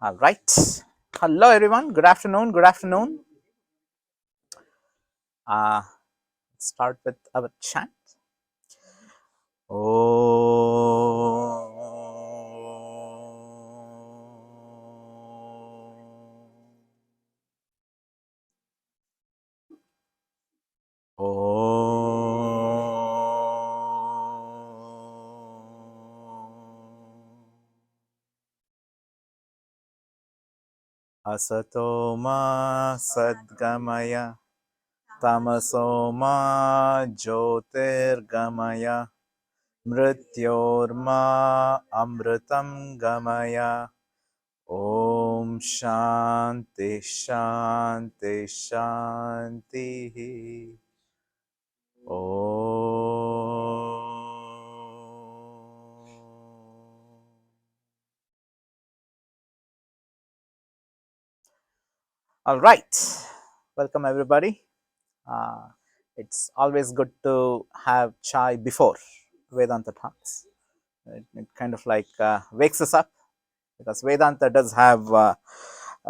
All right. Hello, everyone. Good afternoon. Good afternoon. Uh, start with our chant. Asato ma sadgamaya tamaso ma jyotirgamaya mrityorma amritam gamaya. Om Shanti Shanti Shanti. All right, welcome everybody. It's always good to have chai before Vedanta talks. It kind of like wakes us up because Vedanta does have a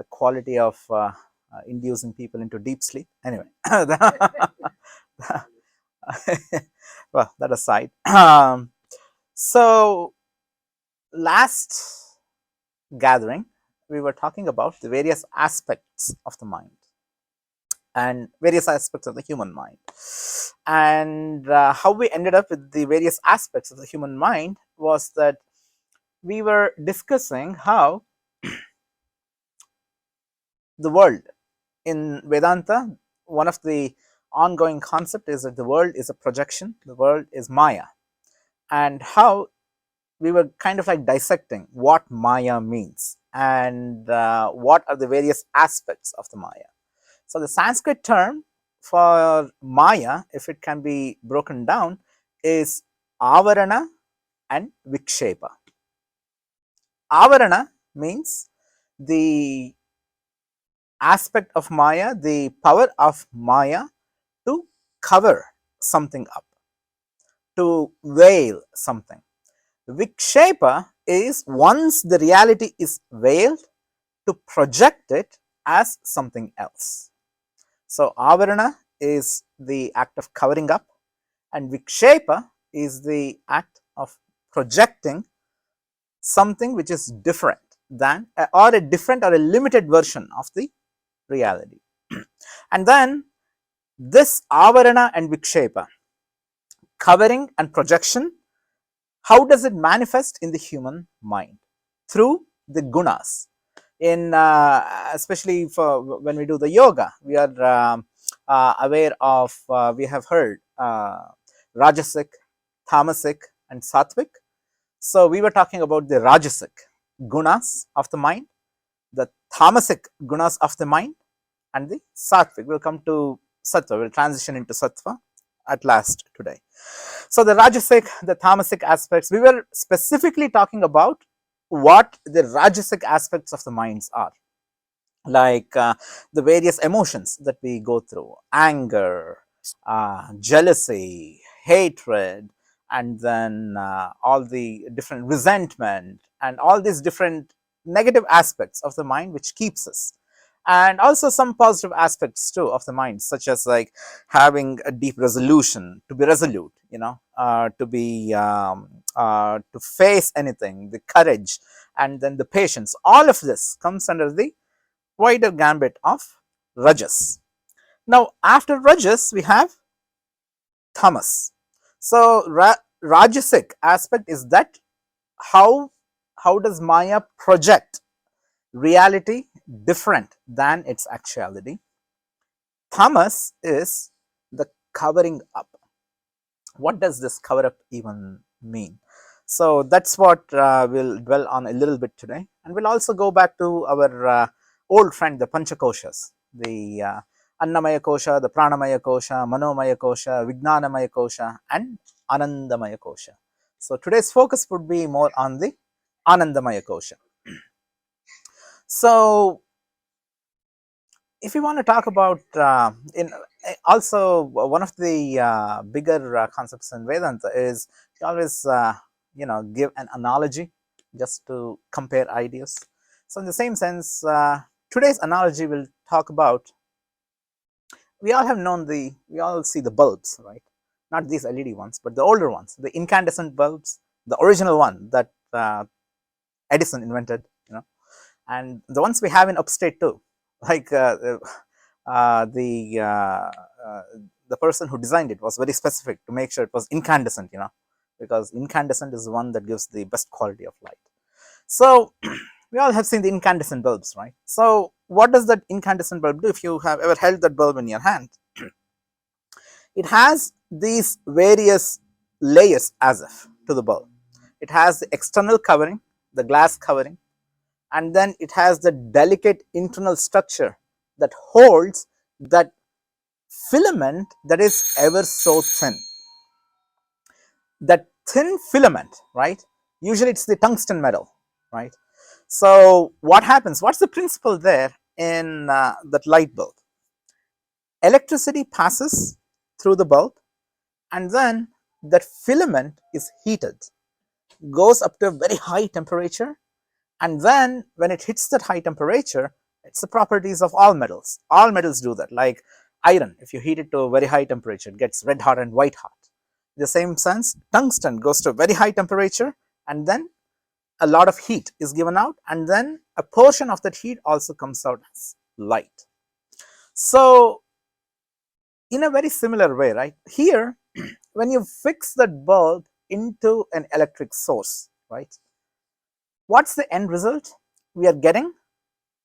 quality of inducing people into deep sleep. Anyway, well, that aside. So, last gathering, we were talking about the various aspects of the mind and various aspects of the human mind. And how we ended up with the various aspects of the human mind was that we were discussing how the world in Vedanta, one of the ongoing concept is that the world is a projection, the world is Maya, and how we were kind of like dissecting what Maya means and what are the various aspects of the Maya. So the Sanskrit term for Maya, if it can be broken down, is Avarana and Vikshepa. Avarana means the aspect of Maya, the power of Maya to cover something up, to veil something. Vikshepa is once the reality is veiled, to project it as something else. So, Avarana is the act of covering up, and Vikshepa is the act of projecting something which is different than or a different or a limited version of the reality. And then this Avarana and Vikshepa, covering and projection, how does it manifest in the human mind? Through the gunas. In especially for when we do the yoga, we are aware of, we have heard Rajasic, Tamasic, and Sattvic. So we were talking about the Rajasic gunas of the mind, the Tamasic gunas of the mind, and the Sattvic. We'll come to Sattva, we'll transition into Sattva at last today. So the Rajasic, the Tamasic aspects, we were specifically talking about what the Rajasic aspects of the minds are, like the various emotions that we go through: anger, jealousy, hatred, and then all the different resentment and all these different negative aspects of the mind which keeps us, and also some positive aspects too of the mind, such as like having a deep resolution, to be resolute, to be to face anything, the courage, and then the patience. All of this comes under the wider gambit of Rajas. Now, after Rajas, we have Tamas. So, Rajasic aspect is that how does Maya project reality different than its actuality? Tamas is the covering up. What does this cover up even mean? So that's what we'll dwell on a little bit today, and we'll also go back to our old friend, the Panchakoshas, the Annamaya Kosha, the Pranamaya Kosha, Manomaya Kosha, Vijnanamaya Kosha, and Anandamaya Kosha. So today's focus would be more on the Anandamaya Kosha. So if you want to talk about also one of the bigger concepts in Vedanta is you always give an analogy just to compare ideas. So in the same sense, today's analogy will talk about, we all have known we all see the bulbs, right? Not these LED ones, but the older ones, the incandescent bulbs, the original one that Edison invented, and the ones we have in upstate too, like uh, the uh, uh, the person who designed it was very specific to make sure it was incandescent, because incandescent is the one that gives the best quality of light. So we all have seen the incandescent bulbs, right? So what does that incandescent bulb do? If you have ever held that bulb in your hand, it has these various layers as if to the bulb. It has the external covering, the glass covering, and then it has the delicate internal structure that holds that filament that is ever so thin. That thin filament, right? Usually it's the tungsten metal, right? So what happens? What's the principle there in that light bulb? Electricity passes through the bulb, and then that filament is heated, goes up to a very high temperature, and then when it hits that high temperature, it's the properties of all metals. All metals do that. Like iron, if you heat it to a very high temperature, it gets red hot and white hot. In the same sense, tungsten goes to a very high temperature, and then a lot of heat is given out, and then a portion of that heat also comes out as light. So in a very similar way, right, here when you fix that bulb into an electric source, right, what's the end result? We are getting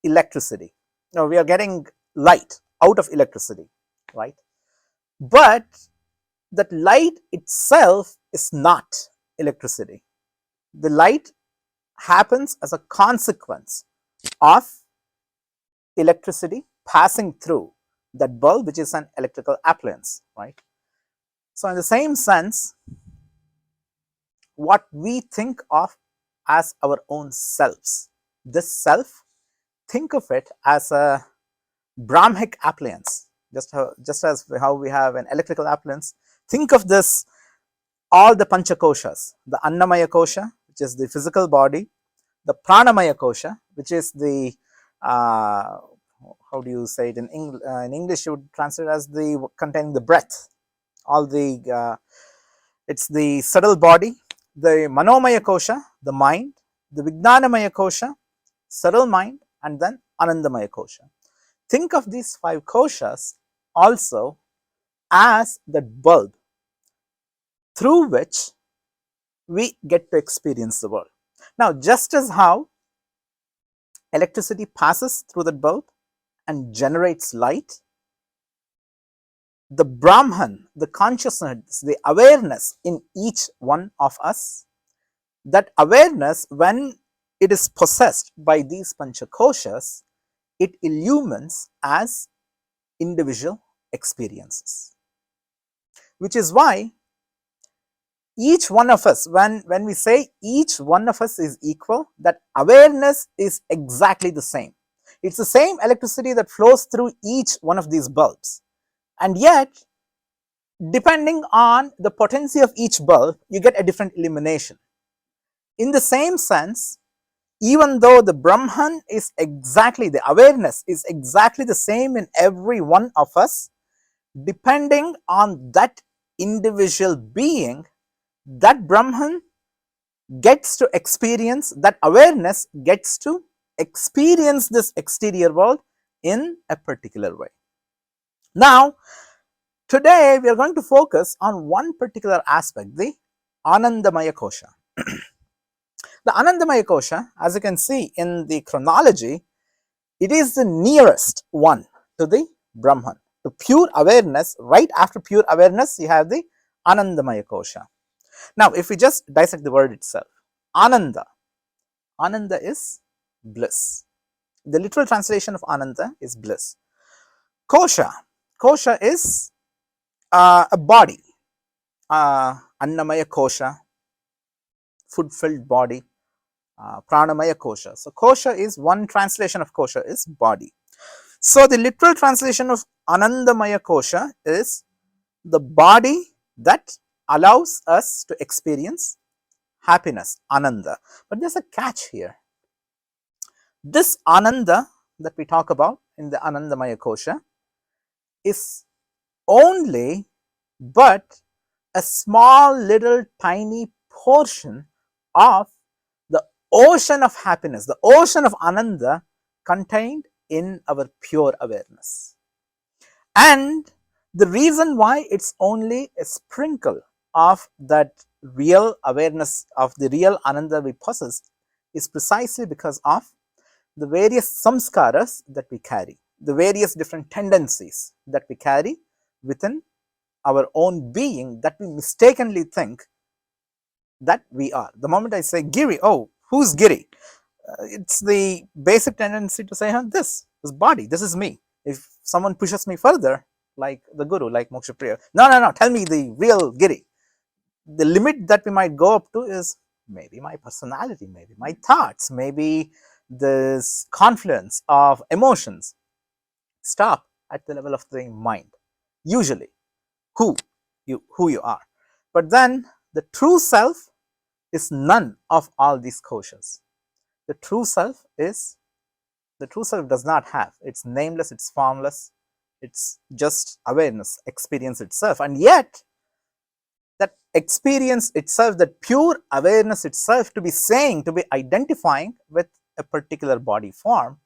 electricity. No, we are getting light out of electricity, right? But that light itself is not electricity. The light happens as a consequence of electricity passing through that bulb, which is an electrical appliance, right? So in the same sense, what we think of as our own selves, this self, think of it as a Brahmic appliance, just as how we have an electrical appliance. Think of this, all the panchakoshas, the Annamaya kosha, which is the physical body, the Pranamaya kosha, which is the, how do you say it in English, you would translate as the containing the breath, all the, it's the subtle body, the Manomaya kosha, the mind, the Vijnanamaya kosha, subtle mind, and then Anandamaya kosha. Think of these 5 koshas also as the bulb through which we get to experience the world. Now, just as how electricity passes through the bulb and generates light, the Brahman, the consciousness, the awareness in each one of us, that awareness, when it is possessed by these panchakoshas, it illumines as individual experiences. Which is why each one of us, when we say each one of us is equal, that awareness is exactly the same. It's the same electricity that flows through each one of these bulbs. And yet, depending on the potency of each bulb, you get a different illumination. In the same sense, even though the Brahman is exactly, the awareness is exactly the same in every one of us, depending on that individual being, that Brahman gets to experience, that awareness gets to experience this exterior world in a particular way. Now, today we are going to focus on one particular aspect, the Anandamaya kosha. The Anandamaya kosha, as you can see in the chronology, it is the nearest one to the Brahman, to pure awareness. Right after pure awareness, you have the Anandamaya kosha. Now, if we just dissect the word itself, Ananda. Ananda is bliss. The literal translation of Ananda is bliss. Kosha. Kosha is a body. Annamaya kosha, food-filled body. Pranamaya kosha. So, kosha is one translation of kosha is body. So, the literal translation of Anandamaya kosha is the body that allows us to experience happiness, Ananda. But there's a catch here. This Ananda that we talk about in the Anandamaya Kosha is only but a small little tiny portion of the ocean of happiness, the ocean of Ananda contained in our pure awareness. And the reason why it's only a sprinkle of that real awareness of the real Ananda we possess is precisely because of the various samskaras that we carry, the various different tendencies that we carry within our own being that we mistakenly think that we are. The moment I say Giri, oh, who's Giri? It's the basic tendency to say, this body, this is me. If someone pushes me further, like the Guru, like Moksha Priya, no, tell me the real Giri. The limit that we might go up to is maybe my personality, maybe my thoughts, maybe this confluence of emotions. Stop at the level of the mind, usually who you are. But then the true self is none of all these koshas. The true self does not have, it's nameless, it's formless, it's just awareness, experience itself. And yet that experience itself, that pure awareness itself, to be saying, to be identifying with a particular body form,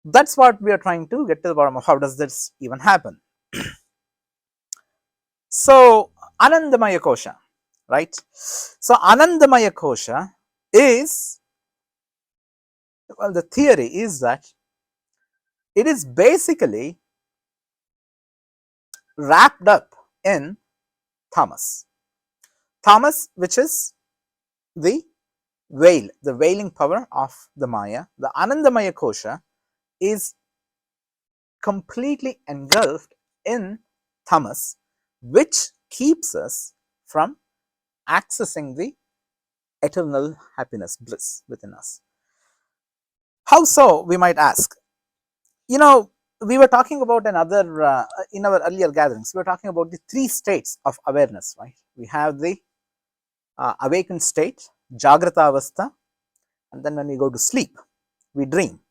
that's what we are trying to get to the bottom of. How does this even happen? So Anandamaya Kosha, right? So Anandamaya Kosha is, well, the theory is that it is basically wrapped up in tamas. Tamas, which is the veil, the veiling power of the Maya. The Anandamaya Kosha is completely engulfed in tamas, which keeps us from accessing the eternal happiness, bliss within us. How so, we might ask? You know, we were talking about another, in our earlier gatherings, we were talking about the three states of awareness, right? We have the awakened state, Jagrata Avastha, and then when we go to sleep, we dream.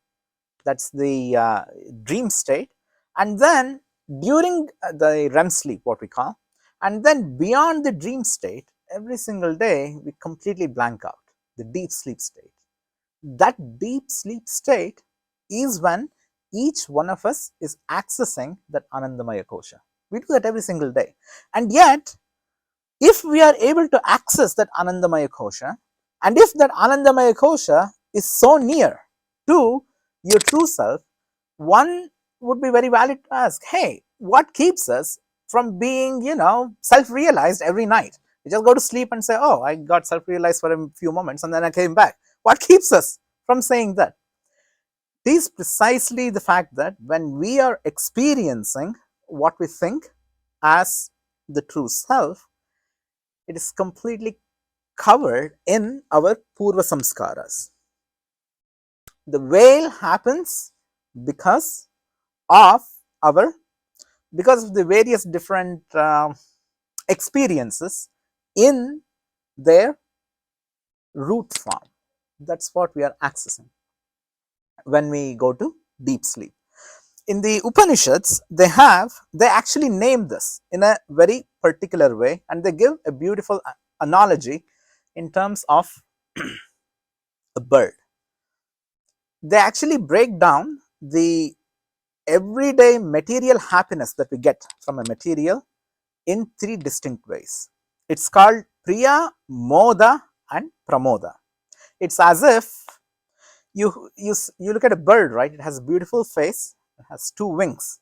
That's the dream state. And then during the REM sleep, what we call, and then beyond the dream state, every single day, we completely blank out, the deep sleep state. That deep sleep state is when each one of us is accessing that Anandamaya Kosha. We do that every single day. And yet, if we are able to access that Anandamaya Kosha, and if that Anandamaya Kosha is so near to your true self, one would be very valid to ask, hey, what keeps us from being, self-realized every night? We just go to sleep and say, oh, I got self-realized for a few moments and then I came back. What keeps us from saying that? It is precisely the fact that when we are experiencing what we think as the true self, it is completely covered in our purva samskaras. The veil happens because of the various different experiences in their root form. That's what we are accessing when we go to deep sleep. In the Upanishads, they actually name this in a very particular way, and they give a beautiful analogy in terms of a bird. They actually break down the everyday material happiness that we get from a material in three distinct ways. It's called Priya, Moda, and Pramoda. It's as if you look at a bird, right? It has a beautiful face, it has two wings.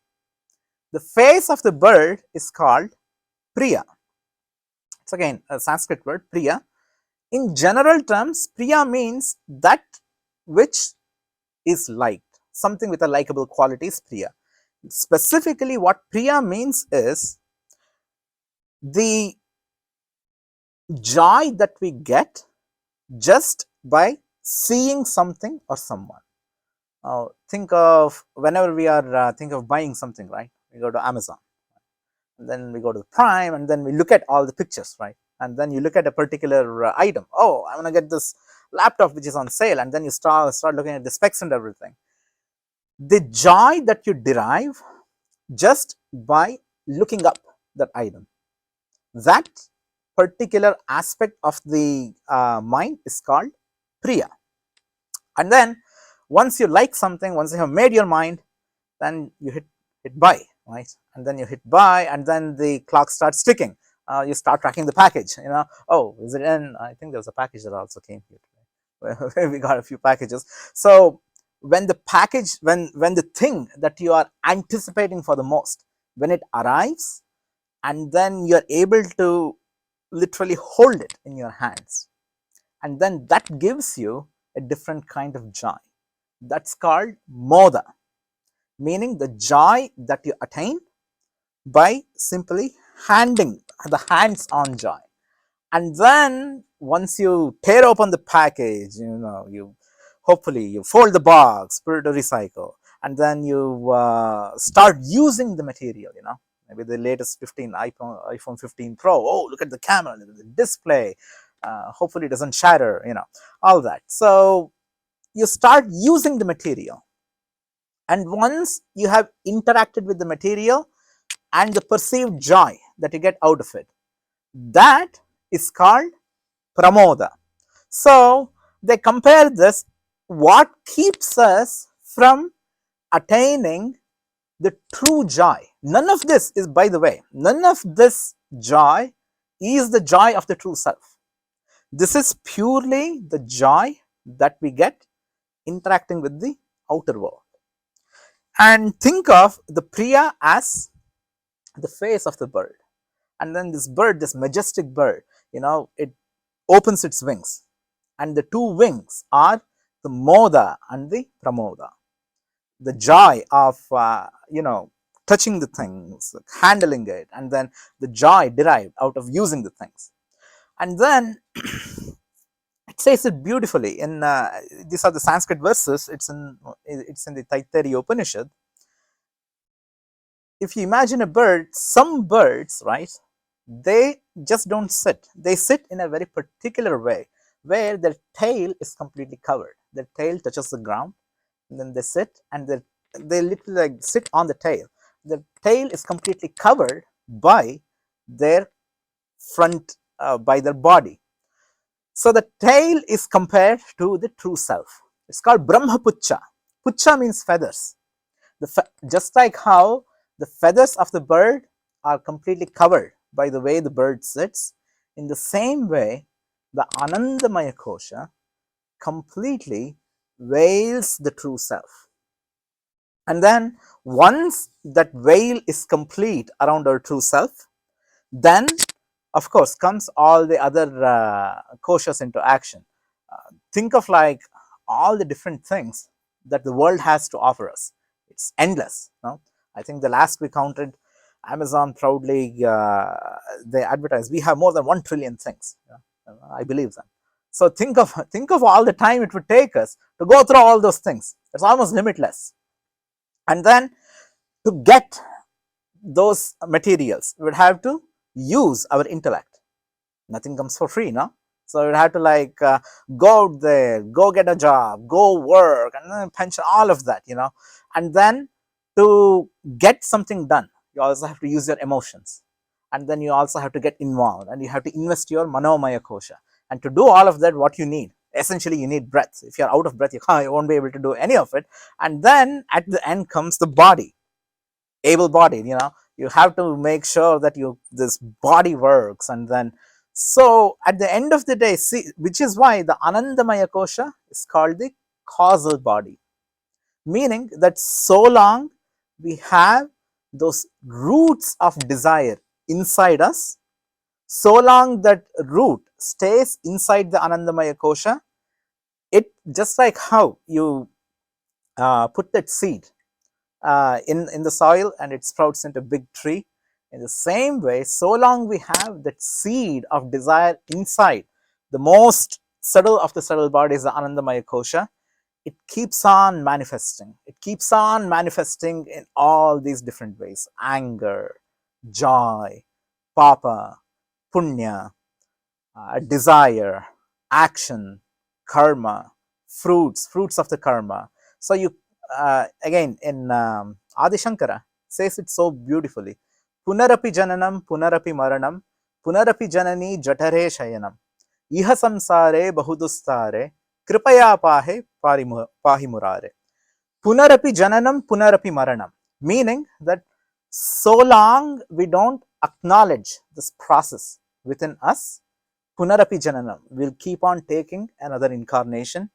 The face of the bird is called Priya. It's again a Sanskrit word, Priya. In general terms, Priya means that which is liked, something with a likable quality is Priya. Specifically, what Priya means is the joy that we get just by seeing something or someone. Think of whenever we are think of buying something, right? We go to Amazon, and then we go to the Prime, and then we look at all the pictures, right? And then you look at a particular item. Oh, I want to get this laptop which is on sale, and then you start looking at the specs and everything. The joy that you derive just by looking up that item, that particular aspect of the mind is called priya. And then once you like something, once you have made your mind, then you hit buy, right? And then you hit buy, and then the clock starts ticking. You start tracking the package, oh, is it in? I think there was a package that also came here today. We got a few packages. So when the package, when the thing that you are anticipating for the most, when it arrives, and then you're able to literally hold it in your hands, and then that gives you a different kind of joy. That's called moda, meaning the joy that you attain by simply handing, the hands-on joy. And then once you tear open the package, you hopefully you fold the box, put it to recycle, and then you start using the material, maybe the latest iPhone 15 Pro. Oh, look at the camera, look at the display. Hopefully it doesn't shatter, all that. So you start using the material, and once you have interacted with the material and the perceived joy that you get out of it, that is called pramoda. So they compare this, what keeps us from attaining the true joy. None of this is, by the way, none of this joy is the joy of the true self. This is purely the joy that we get interacting with the outer world. And think of the priya as the face of the bird. And then this bird, this majestic bird, it opens its wings, and the two wings are the moda and the pramoda, the joy of touching the things, handling it, and then the joy derived out of using the things. And then it says it beautifully in these are the Sanskrit verses. It's in the Taittiriya Upanishad. If you imagine a bird, some birds, right, they just don't sit. They sit in a very particular way where their tail is completely covered. Their tail touches the ground, and then they sit, and they literally like sit on the tail. The tail is completely covered by their front, by their body. So the tail is compared to the true self. It's called Brahma Pucha. Pucha means feathers. Just like how the feathers of the bird are completely covered by the way the bird sits, in the same way, the Anandamaya Kosha completely veils the true self. And then once that veil is complete around our true self, then of course comes all the other koshas into action. Think of like all the different things that the world has to offer us. It's endless. I think the last we counted, Amazon proudly they advertise we have more than 1 trillion things. I believe them. So think of all the time it would take us to go through all those things. It's almost limitless. And then to get those materials, we would have to use our intellect. Nothing comes for free, no? So you have to like go out there, go get a job, go work, and then pension, all of that, and then to get something done, you also have to use your emotions, and then you also have to get involved, and you have to invest your manomaya kosha. And to do all of that, what you need, essentially you need breath. If you're out of breath, you won't be able to do any of it. And then at the end comes the body, able-bodied. You have to make sure that this body works. And then so at the end of the day, see, which is why the Anandamaya Kosha is called the causal body, meaning that so long we have those roots of desire inside us, so long that root stays inside the Anandamaya Kosha, it just like how you put that seed in the soil and it sprouts into a big tree. In the same way, so long we have that seed of desire inside, the most subtle of the subtle bodies, the Anandamaya Kosha, it keeps on manifesting. It keeps on manifesting in all these different ways: anger, joy, papa, punya, desire, action, karma, fruits of the karma. So you again in Adi Shankara says it so beautifully. Punarapi jananam, punarapi maranam, punarapi janani jatare shayanam. Iha samsare bahudustare, kripaya pahi murare. Punarapi jananam, punarapi maranam. Meaning that so long we don't acknowledge this process within us, punarapi jananam, will keep on taking another incarnation.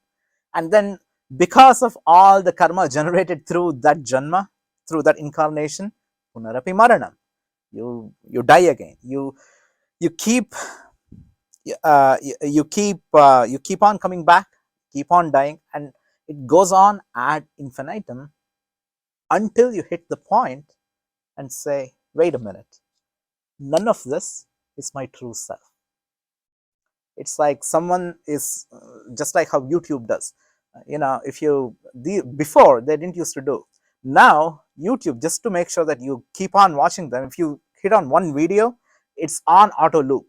And then because of all the karma generated through that janma, through that incarnation, punarapi maranam, you die again. You keep you keep on coming back, keep on dying, and it goes on ad infinitum until you hit the point and say, wait a minute, none of this is my true self. It's like someone is just like how YouTube does. If you before they didn't used to do. Now YouTube, just to make sure that you keep on watching them, if you hit on one video, it's on auto loop.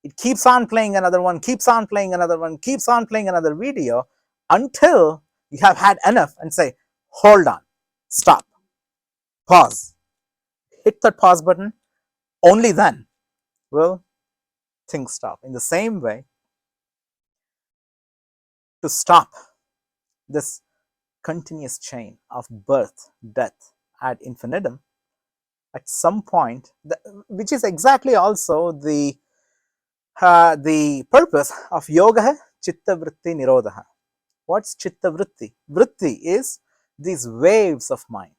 It keeps on playing another one, keeps on playing another one, keeps on playing another video until you have had enough and say, hold on, stop, pause, hit that pause button. Only then will things stop. In the same way, to stop this continuous chain of birth, death ad infinitum, at some point, which is exactly also the purpose of yoga, chitta vritti nirodha. What's chitta vritti? Vritti is these waves of mind.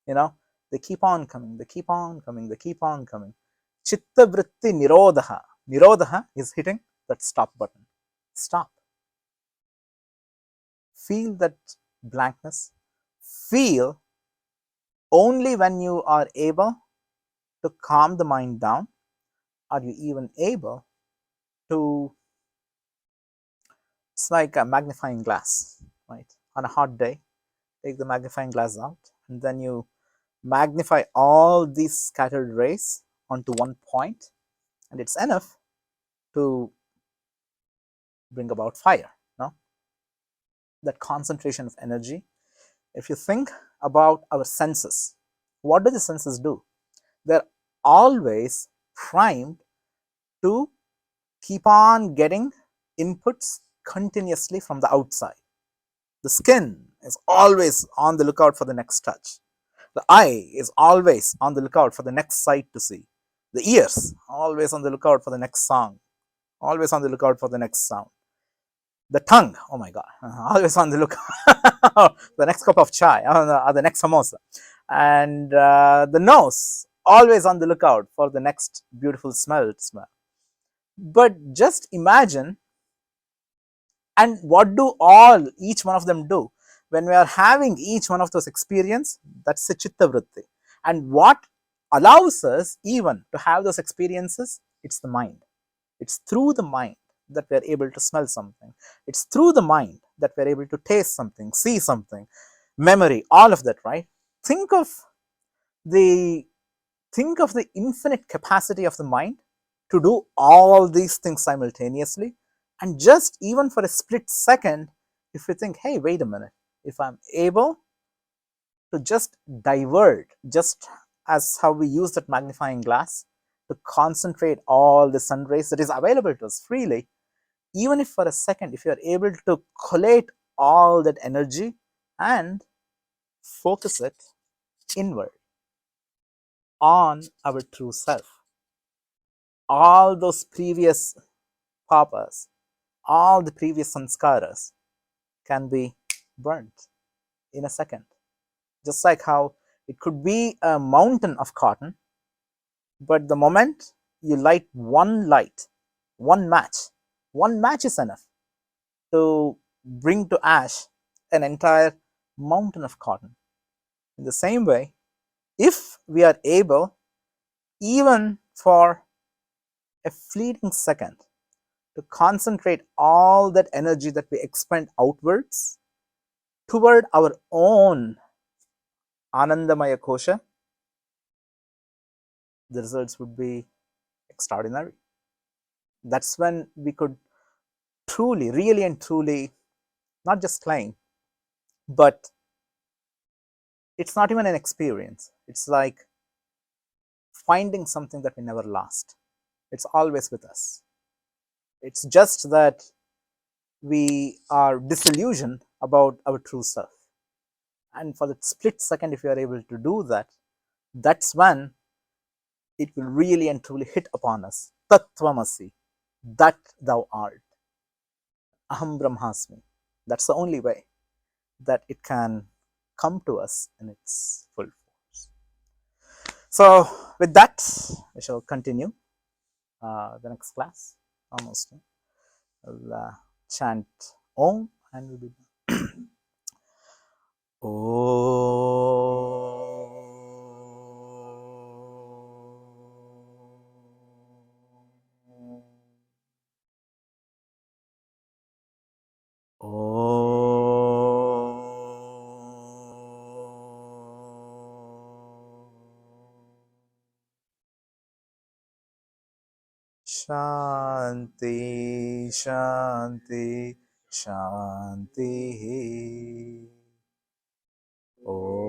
They keep on coming, they keep on coming, they keep on coming. Chitta vritti nirodha. Nirodha is hitting that stop button. Stop. Feel that blankness. Feel only when you are able to calm the mind down are you even able to. It's like a magnifying glass, right? On a hot day, take the magnifying glass out and then you magnify all these scattered rays onto one point, and it's enough to bring about fire. No, that concentration of energy. If you think about our senses, what do the senses do? They're always primed to keep on getting inputs continuously from the outside. The skin is always on the lookout for the next touch. The eye is always on the lookout for the next sight to see. The ears always on the lookout for the next song, always on the lookout for the next sound. The tongue, oh my god, always on the lookout for the next cup of chai or the next samosa. And the nose, always on the lookout for the next beautiful smell to smell. But just imagine, and what do each one of them do? When we are having each one of those experience, that's a chitta vritti. And what allows us even to have those experiences, it's the mind. It's through the mind that we are able to smell something. It's through the mind that we are able to taste something, see something, memory, all of that, right? Think of the infinite capacity of the mind to do all these things simultaneously. And just even for a split second, if you think, hey, wait a minute, if I'm able to just divert, just as how we use that magnifying glass to concentrate all the sun rays that is available to us freely, even if for a second, if you are able to collate all that energy and focus it inward on our true self, all those previous papas, all the previous sanskaras can be burnt in a second. Just like how it could be a mountain of cotton, but the moment you light, one match is enough to bring to ash an entire mountain of cotton. In the same way, if we are able, even for a fleeting second, to concentrate all that energy that we expend outwards toward our own Anandamaya Kosha, the results would be extraordinary. That's when we could truly, really and truly, not just claim, but it's not even an experience. It's like finding something that we never lost. It's always with us. It's just that we are disillusioned about our true self. And for that split second, if you are able to do that, that's when it will really and truly hit upon us. Tattvamasi, that thou art. Aham Brahmasmi. That's the only way that it can come to us in its full force. So, with that, we shall continue the next class. Almost. We'll chant Om and we'll be done. Shanti, Shanti, Shanti. Om.